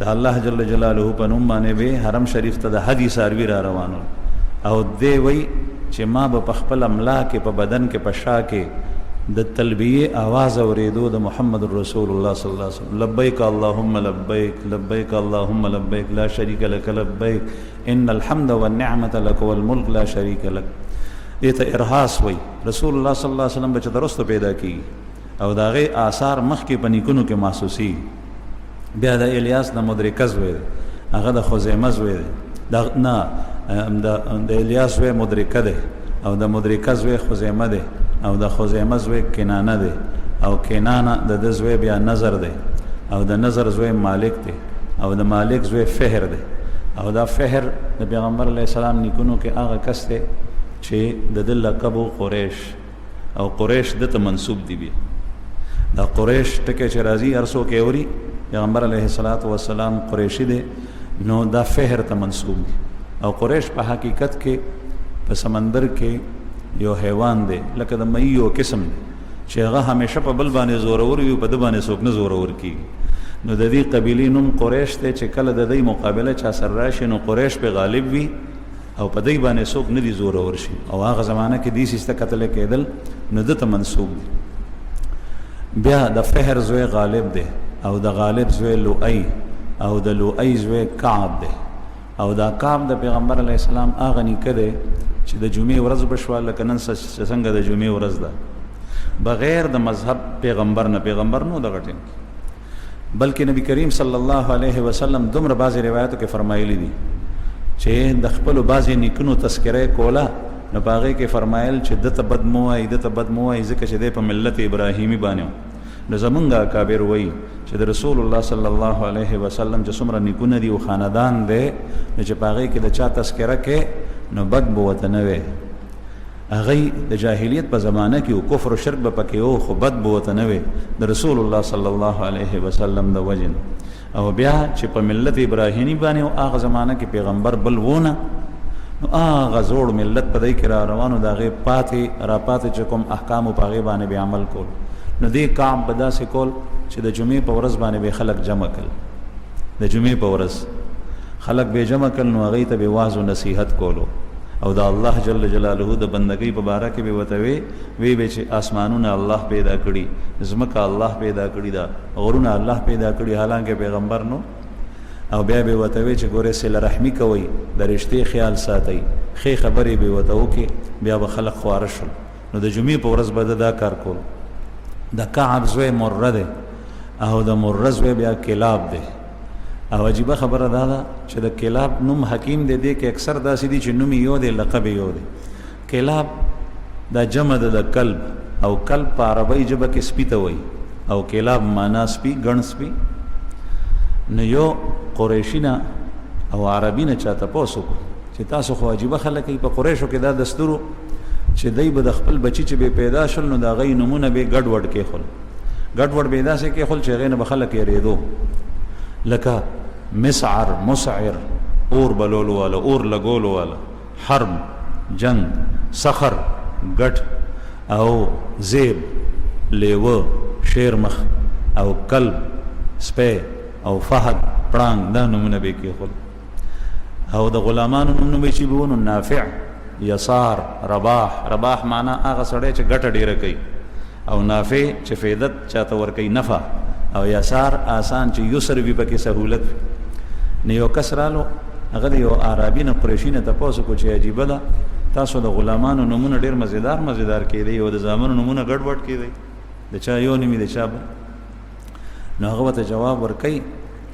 د الله جل جلاله په نوم باندې به حرم شریف ته د هدي څاروي را روانو او دی وی چې ما به په خپل املا کې په بدن کې په شا کې د تلبیه आवाज اوریدو د محمد رسول الله صلی الله علیه وسلم لبیک اللهم لبیک لبیک اللهم لبیک لا شریک لك لبیک ان الحمد والنعمه لك والملك لا شریک لك. دې ته ارهاس وی رسول الله صلی الله علیه وسلم به چې درسته پیدا کی او دا غي آثار مخکې پنیکونو کې محسوسي. بیا د الیاس د مدرکز وی هغه د خزیمه وی دا نه د الیاس وی مدرکه ده او د مدرکز وی خزیمه ده او د خزیمه زوی کنانه دی او کنانه د د زوی بیا نظر دی او د نظر زوی مالک دی او د مالک زوی فهر دی او دا فهر د پیغمبر علیه السلام نیکونو کې هغه کس دی چې د د لقب قریش او قریش د ته منسوب دی. بیا دا قریش ټکه چې راځي ارسو کې اوري پیغمبر علیه السلام قریشی دی نو دا فهر ته منسوب دی. او قریش په حقیقت کې په سمندر کې یو حیوان دی لکه د مئی یو قسم دی چې هغه همیشه په بل باندې زورور وي په د باندې څوک نه زورور کیږي. نو د دې قبیلې نوم قریش دی چې کله د دې مقابله چا سره راشي نو قریش په غالب وي او په دې باندې څوک نه دي زورور شي او هغه زمانہ کې دې سیسته قتل کېدل نو د ته منسوب دی. بیا د فهر زوی غالب دی او د غالب زوی لؤی او د لؤی زوی کعب دی او دا کعب د پیغمبر علیه السلام هغه نیکه دی چې د جمعې ورځ بشوه لکه نن څنګه د جمعې ورځ ده بغیر د مذهب پیغمبر نو دغه ټیم بلکې نبی کریم صلی الله علیه وسلم دومره بعضې روایتو کې فرمایلی دي چې د خپلو بعضې نیکونو تذکره کوله نو په هغې کې فرمایل چې ده ته بد مه وایي ځکه چې دی په ملت ابراهیمي باندې نو زمونږ اکابر وایي چې د رسول الله صلی الله علیه وسلم چې څومره نیکونه دي او خاندان دی نو چې په هغې کې د چا تذکره کې نو بد به ورته نه وی. هغه د جاهلیت په زمانه کې او کفر او شرک به پکې او خو بد به ورته نه وی د رسول الله صلی الله علیه وسلم د وجه. او بیا چې په ملت ابراهیمی باندې او هغه زمانہ کې پیغمبر بل وونه نو هغه زوړ ملت په دې کې را روانو دغه پاتې چې کوم احکام په هغه باندې به عمل کول نو دې کام بدا سه کول چې د جمعې په ورځ باندې به خلک جمع کړي د جمعې په ورځ خلک به جمع کړي نو هغه ته به واعظ او نصیحت کولو او دا الله جل جلاله د بندګۍ په باره کې به وتوي وی چې آسمانونه الله پیدا کړي زمکه الله پیدا کړي دا غرونه الله پیدا کړي حالانکه پیغمبر نو او بیا به وتوي چې ګوره صله رحمی کوي د رښتې خیال ساتي خې خبرې به وتو کې بیا به خلک خوارش نو د جمعې په ورځ به دا کار کول د کعب زوی مره ده او د مره زوی بیا کلاب ده او عجیبه خبره ده چې د کلاب نوم حکیم دی کې اکثر داسې دي چې نوم یو دی لقب یو دی کلاب دا جمع ده د کلب او کلب په عربی ژبه کې سپی ته وایي او کلاب معنا سپی ګڼ سپی نو یو قریشی نه او عربی نه چاته پوسو چې تاسو خو عجیبه خلک په قریشو کې دا دستورو چې دای به د خپل بچی چې به پیدا شول نو دا غي نمونه به ګډ وډ کې خل ګډ وډ به دا سه کې خل چې غي نه بخلک یې ریدو لکه مسعر مسعر اور بلولو والا اور لګولو والا حرب جنگ صخر ګټ او زیب لیوه شیرمخ او کلب سپه او فهد پړانګ دا نمونه به کې خل او د غلامانو نمونه به چې بونو نافع یسار رباح معنا هغه سړی چې ګټه ډیره کوي او نافع چې فیدت چاته ور کوي نفع او یسار آسان چې یسر وي پکې سہولت نه یو کسرالو هغه یو عربی نه قریشی نه تاسو کو چې عجیب ده تاسو د غلامانو نمونه ډیر مزیدار کېدی او د زامنو نمونه ګډ وډ کېدی د چا یو نیمه د چا نو هغه ته جواب ورکړي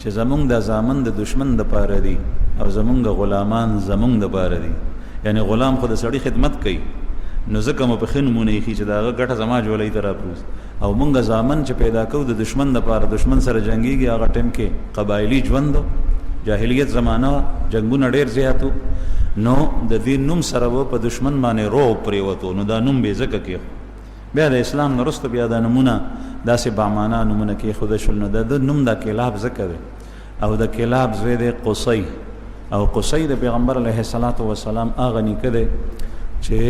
چې زمونږ د زامن د دشمن د پاره دي او زمونږ غلامان زمونږ د پاره دي یعنی غلام خو د سړی خدمت کوي نو ځکه مو په خنمونه یې چې دا ګټه زما جوړې تر راپوز او مونږ زامن چې پیدا کوو د دشمن د پاره دشمن سره جنگيږي هغه ټیم کې قبایلی ژوند جاهلیت زمانہ جنگونه ډیر زیاتو نو د دې نوم سره په دشمن باندې رو پریوتو نو دا نوم به ځکه کې بیا د اسلام نرسته بیا د نمونه داسې بامانه نمونه کې خود شل نو د نوم د کلاب ذکر او د کلاب زوی د قصی او قصی د پیغمبر علیه الصلاۃ والسلام اغه نکده چې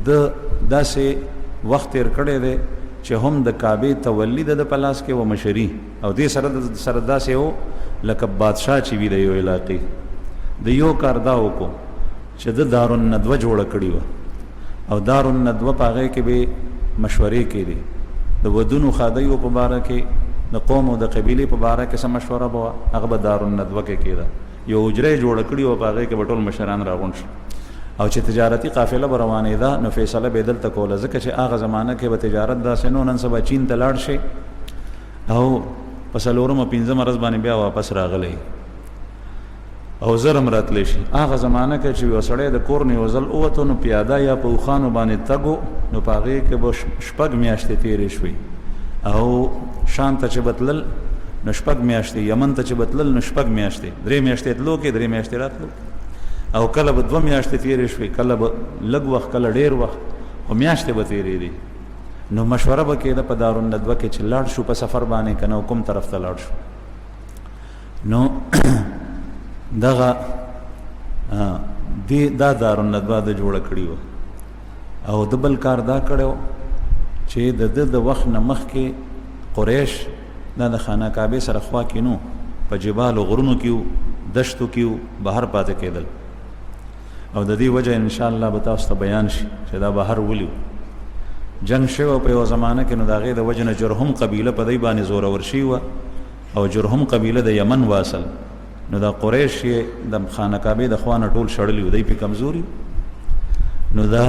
د داسې وخت تیر کړي دی چې هم د کعبه تولید د پلاس کې و مشری او دې سره داسې و لکه بادشاہ چې وی د یو علاقې د یو کار دا وکړو چې د دارالندوه جوړ کړی و او دارالندوه پاغه کې به مشورې کړي د ودونو خادیو په باره کې د قوم او د قبيله په باره کې سم مشوره بوا هغه به دارالندوه کې کېده یو اجره جوړ کړی او پاغه کې ټول مشران راغون شو او چې تجارتی قافله روانه ده نو فیصله به دلته کوله ځکه چې هغه زمانہ کې به تجارت داسې نو نن سبا چین ته لاړ شي او پسلورم 15 مرز باندې بیا واپس راغلی او زرم راتلی شي هغه زمانہ کې چې وسړی د کور نه وزل اوته نو پیاده یا په خوانو باندې تګو نو پاغه کې به شپږ میاشتې تیرې شوي او شام ته چې بتلل نو شپږ میاشتې یمن ته چې بتلل نو شپږ میاشتې درې میاشتې تلو کې درې میاشتې راتلو او کله به 2 میاشتې تیرې شوي کله به لږ وخت کله ډیر وخت او میاشتې به تیرې دي نو مشوره به کېده په دارالندوه کې چې لاړ شو په سفر باندې کنه کوم طرف ته لاړ شو نو دغه دا دارالندوه د جوړ کړی و او د بل کار دا کړو چې د وخت نه مخکې قریش دا د خانه کعبه سره خوا کې نو په جبال او غرونو کې دشتو کې بهر پاتې کېدل او د دې وجه ان شاء الله به تاسو ته بیان شي چې دا بهر ولیو جنگ شو په یو زمانہ کې نو دا غي د وجنه جرهم قبيله په دای باندې زور ورشي و او جرهم قبيله د یمن واصل نو دا قریش د خانه کعبه د خوانه ټول شړلی دی په کمزوري نو دا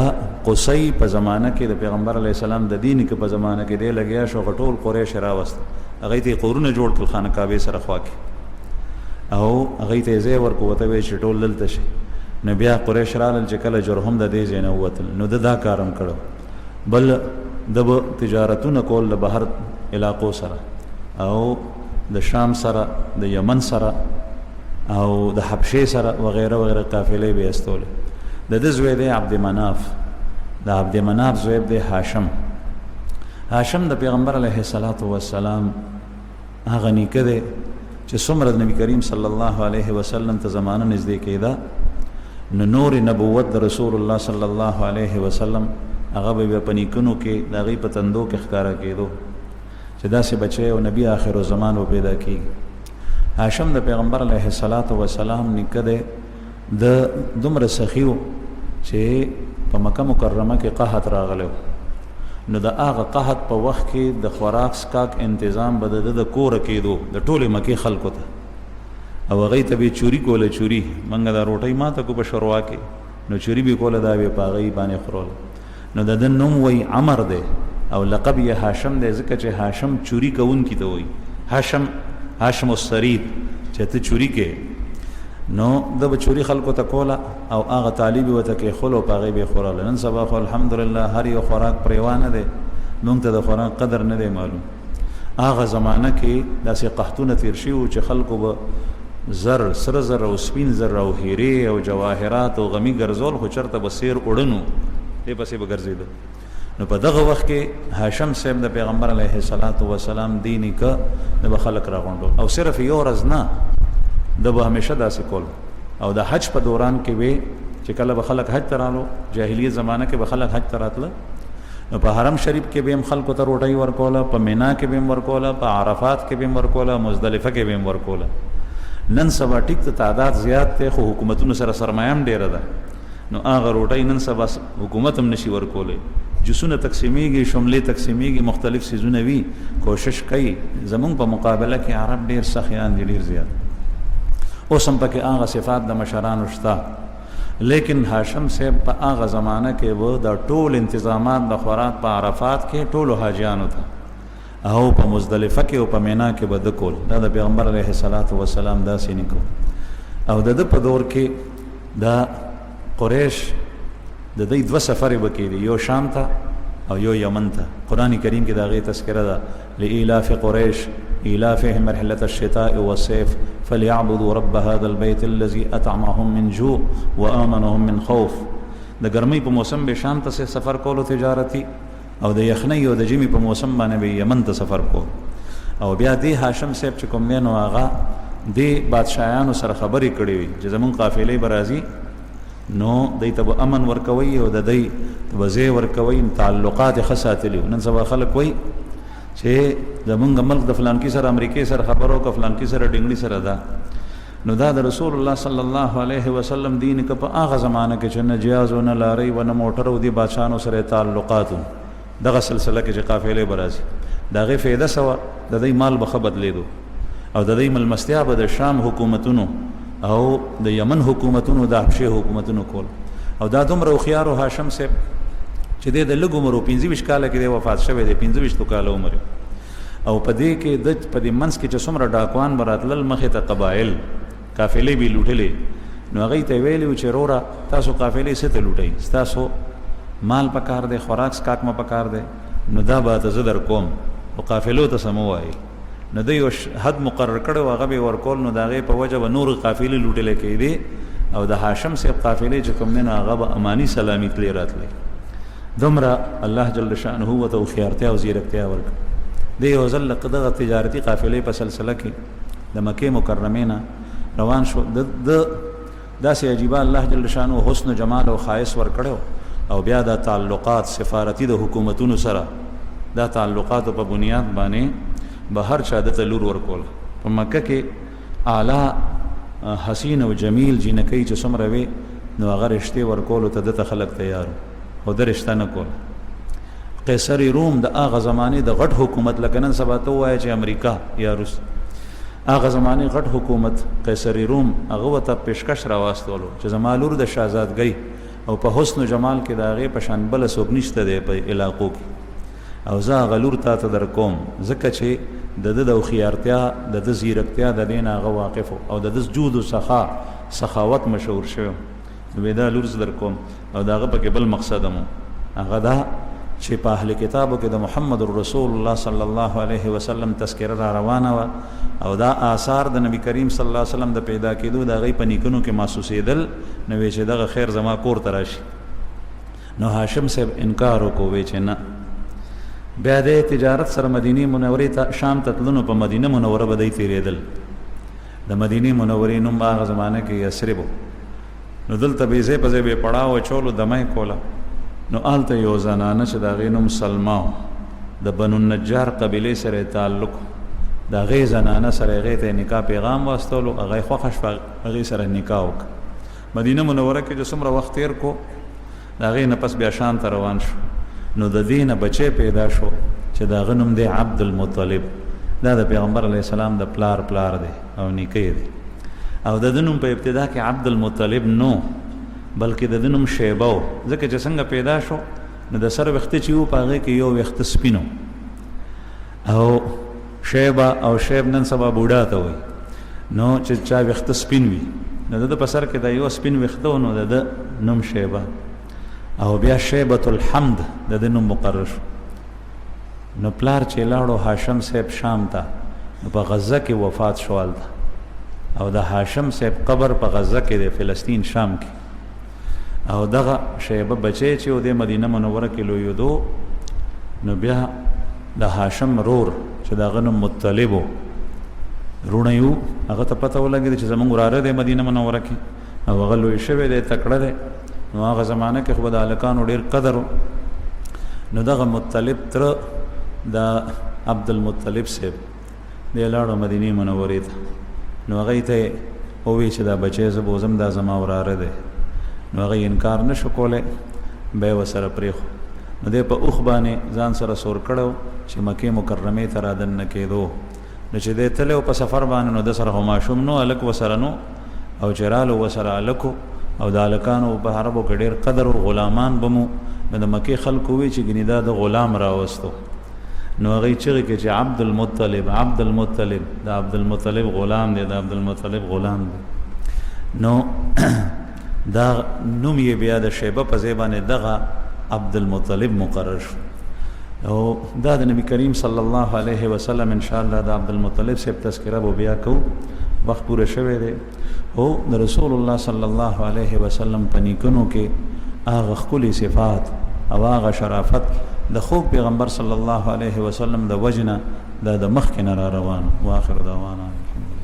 قصی په زمانہ کې د پیغمبر علی السلام د دین کې په زمانہ کې دی لګیا شو ټول قریش راوست هغه ته قرونه جوړ کړ خانه کعبه سره خوا کې او هغه ته زی ورکو وته وی چې ټول دلته شي نو بیا قریش رال چې کله جرهم د دې زینه وتل نو دا کارم کړو بل د تجارتونه کول د بهر علاقو سره او د شام سره د یمن سره او د حبشه سره وغیرہ وغیرہ قافلې به استول د زوی د عبد مناف زوی د هاشم د پیغمبر علیه الصلاۃ والسلام هغه نیکه چې څومره د نبی کریم صلی الله علیه وسلم ته زمانه نږدې کېده نو نور نبوت د رسول الله صلی الله علیه وسلم هغه به په نیکونو کې د هغوی په تندو کې ښکاره کېدو چې داسې بچی او نبی آخر الزمان و پیدا کېږي. هاشم د پیغمبر علیه الصلاة وسلام نیکه دی، د دومره سخي و چې په مکه مکرمه کې قحط راغلی و، نو د هغه قحط په وخت کې د خوراک سکاک انتظام به د کوره کېدو د ټولې مکې خلکو ته، او هغوی ته به چوري کوله. چوري منګه دا روټۍ ماته کو په شوروا کې، نو چوري به کوله، دا به په هغوی باندې خورول. نو د ده نوم وی عمر دی او لقب یې هاشم دی، ځکه چې هاشم چوري کوونکي ته وایي. هاشم السرید چې ته چوري کې، نو د به چوري خلکو ته کوله او هغه طالب ورته کېښول او په هغې به یې خوړله. نن سبا خو الحمدلله هر یو خوراک پرېوانه دی، موږ ته د خوراک قدر نه دی معلوم. هغه زمانه کې داسې قحطونه تېر شوي وو چې خلکو به زر، سره زر او سپین زر او هیرې او جواهرات او غمی ګرځول، خو چېرته به سیر اړنو دې پسې به ګرځېده. نو په دغه وخت کې هاشم صاحب د پیغمبر علیه الصلاة وسلام دی نیکه د به خلک راغونډول، او صرف یو ورځ نه، د به همیشه داسې کول. او د حج په دوران کې وی چې کله به خلک حج ته رالو، جاهلیت زمانه کې به خلک حج ته راتله، نو په حرم شریف کې به هم خلکو ته روټۍ ورکوله، په مینا کې به هم ورکوله، په عرفات کې به هم ورکوله، مزدلفه کې به هم ورکوله. نن سبا ټیک ته تعداد زیات دی، خو حکومتونو سره سرمایه هم ډېره ده، نو هغه روټۍ نن سبا حکومت هم نشي ورکولی. جسونه تقسیمیږي، شملې تقسیمیږي، مختلف سیزونه وي، کوشش کوي. زمونږ په مقابله کې عرب ډېر سخیان دي، ډېر زیات. اوس هم پکې هغه صفات د مشرانو شته، لیکن هاشم صاحب په هغه زمانه کې به د ټول انتظامات د خوراک په عرفات کې ټولو حاجیانو ته او په مزدلفه کې او په مینا کې به د کول. دا د پیغمبر علیه الصلاة وسلام داسې نه کو. او د ده په دور کې د قریش د دوی دوه سفرې به کېدي، یو شام ته او یو یمن ته. قرآن کریم کې د هغې تذکره ده، لإیلاف قریش إيلافهم رحلة الشتاء والصيف فليعبدوا رب هذا البيت الذي أطعمهم من جوع وآمنهم من خوف. د ګرمۍ په موسم به شام ته سفر کولو تجارتي، او د یخنۍ او د ژمي په موسم باندې به یمن ته سفر کول. او بیا دې هاشم صاحب چې کوم دی نو هغه دې بادشاهانو سره خبرې کړې وي چې زمونږ قافلې به راځي، نو دوی ته به امن ورکوي او د دوی ته به ځای ورکوي، تعلقات یې ښه ساتلي. نن سبا خلک وایي چې زمونږ ملک د فلانکي سره امریکې سره خبر وکړه، فلانکي سره ډنګړي سره ده. نو دا د رسول الله صلی الله علیه وسلم دین که په هغه زمانه کې چې نه جهاز و نه لارۍ و نه موټر و، دې بادشاهانو سره تعلقات و. دغه سلسله کې چې قافلې به راځي، د هغې فایده څه وه؟ د دوی مال به ښه بدلېدو، او د دوی ملمستیا به د شام حکومتونو او د یمن حکومتونو، د حبشې حکومتونو کول. او دا دومره هوښیار و هاشم صاحب چې دی د لږ عمر و 25 کاله کې دی وفات شوی دی، 25 کاله عمر. او په دې کې د په دې منځ کې چې څومره ډاکوان به راتلل، مخې ته قبایل قافلې به یې لوټلې، نو هغوی ته یې ویلي و چې وروره تاسو قافلې څه ته لوټئ؟ ستاسو مال پکار دی، خوراک سکاک ما پکار دی، نو دا به ته زه در کوم، او قافلو ته څه مه وایي. نو دوی یو حد مقرر کړی و، هغه به یې ورکول، نو د هغې په وجه به نورې قافلې لوټلی کېدې، او د هاشم صاحب قافلې چې کوم دی نو هغه به اماني سلامي تلې راتلې. دومره الله جل شأنه ورته هوښیارتیا او زیرکتیا ورکړه. دی یو ځل دغه تجارتي قافلې په سلسله کې د مکې مکرمې نه روان شو، د داسې عجیبه الله جل شأنه حسن و جمال او ښایست ورکړی، او بیا دا تعلقات سفارتي د حکومتونو سره، دا تعلقاتو په بنیاد باندې به هر چا دته لور ورکول. په مکه کې اعلی حسین او جمیل جینکۍ چې څومره وې، نو هغه رشتې ورکولو ته دته خلک تیار خو د رشته نه کول. قیصر روم د هغه زمانې د غټ حکومت، لکه نن سبا ته ووایه چې امریکا یا روس، هغه زمانې غټ حکومت قیصر روم هغه ورته پیشکش راواستولو چې زما لور د شهزادګۍ او په حسن و جمال کې د هغې په شان بله څوک نشته دی په علاقو کې، او زه هغه لور تا ته در کوم، ځکه چې د ده د هوښیارتیا، د ده زیرکتیا د دې نه هغه واقف او د ده جود و سخاوت مشهور شوی. نو دا لور زه در کوم. او د هغه پکې بل مقصد هم هغه دا چې په اهل کتابو کې د محمد رسول الله صلی الله علیه وسلم تذکره را روانه وه، او دا آثار د نبی کریم صلی الله علیه وسلم د پیدا کېدو د هغوی په نیکونو کې محسوسېدل، نو وی چې دغه خیر زما کور ته راشي. نو هاشم صاحب انکار وکړو، وی چې نه. بیا د تجارت سره مدینې منورې ته شام ته تلنو، په مدینه منوره به دی تېرېدل، د مدینه منورې نوم هغه زمانه کې یثرب نو دلته به زه په زه به پړاو چولو دمای کولا نو آلته یو زنانه چې د هغې نوم سلما د بنو النجار قبیلې سره تعلق د هغې زنانه سره هغې ته نکاح پیغام واستولو هغه یې خوښه شوه هغې سره نکاح وکړه مدینه منوره کې چې څومره وخت تیر کو د هغې نه پس بیا شام ته روان شو نو د دې نه بچی پیدا شو چې د هغه نوم دی عبدالمطلب دا د پیغمبر علیه السلام د پلار دی او نیکه دی او د ده نوم په ابتدا کې عبدالمطلب نو بلکې د ده نوم شیبه و ځکه چې څنګه پیدا شو نو د سر ویښته چې و په هغې کې یو ویښته سپین او شیبه او شیب نن سبا بوډا ته وایي نو چې چا ویښته سپین وي نو د ده په سر کې دا یو سپین ویښته و نو د ده نوم شیبه او بیا شیبة الحمد د ده نوم مقرر شو نو پلار چې لاړو هاشم صاحب شام ته نو په غزه کې وفات شو هلته او د هاشم صاحب قبر په غزه کې د فلسطین شام کې او دغه شیبه بچی چې و د مدینه منوره کې لویېدو نو بیا د هاشم رور چې د هغه نوم مطلب و رونه یو هغه ته پته ولګېده چې زموږ وراره دی مدینه منوره کې او هغه لوی شوی دی تکړه دی نو هغه زمانه کې خو به د هلکانو ډېر قدر و نو دغه مطلب تره د عبدالمطلب صاحب دی لاړو مدینې منورې ته نو هغې ته یې ووایي چې دا بچی زه به وځم دا زما وراره دی نو هغه انکار نه شو کولی بیا یې ورسره پرېښو نو دی په اوښ باندې ځان سره سور کړی چې مکې مکرمې ته رادننه کېدو نو چې دی تللی و په سفر باندې نو د سره خو ماشوم نو هلک ورسره نو او چې رالو ورسره هلکو او د هلکانو په عربو کې ډېر قدر و غلامان به مو نو د مکې خلکو وی چې ګنې دا د غلام راوستو نو هغې چغې کې چې عبدالمطلب عبدالمطلب د عبدالمطلب غلام دی د عبدالمطلب غلام دی نو دا نوم یې بیا د شیبه په ځای باندې دغه عبدالمطلب مقرر شو او دا د نبی کریم صلی الله علیه وسلم انشاءالله د عبدالمطلب صاحب تذکره به بیا کوو وخت پوره شوی دی او د رسول الله صلی الله علیه وسلم په نیکونو کې هغه ښکلي صفات او هغه شرافت د خوږ پیغمبر صلی الله علیه وسلم د وجنه دا د مخکې نه را روان واخر دعوانا الحمدلله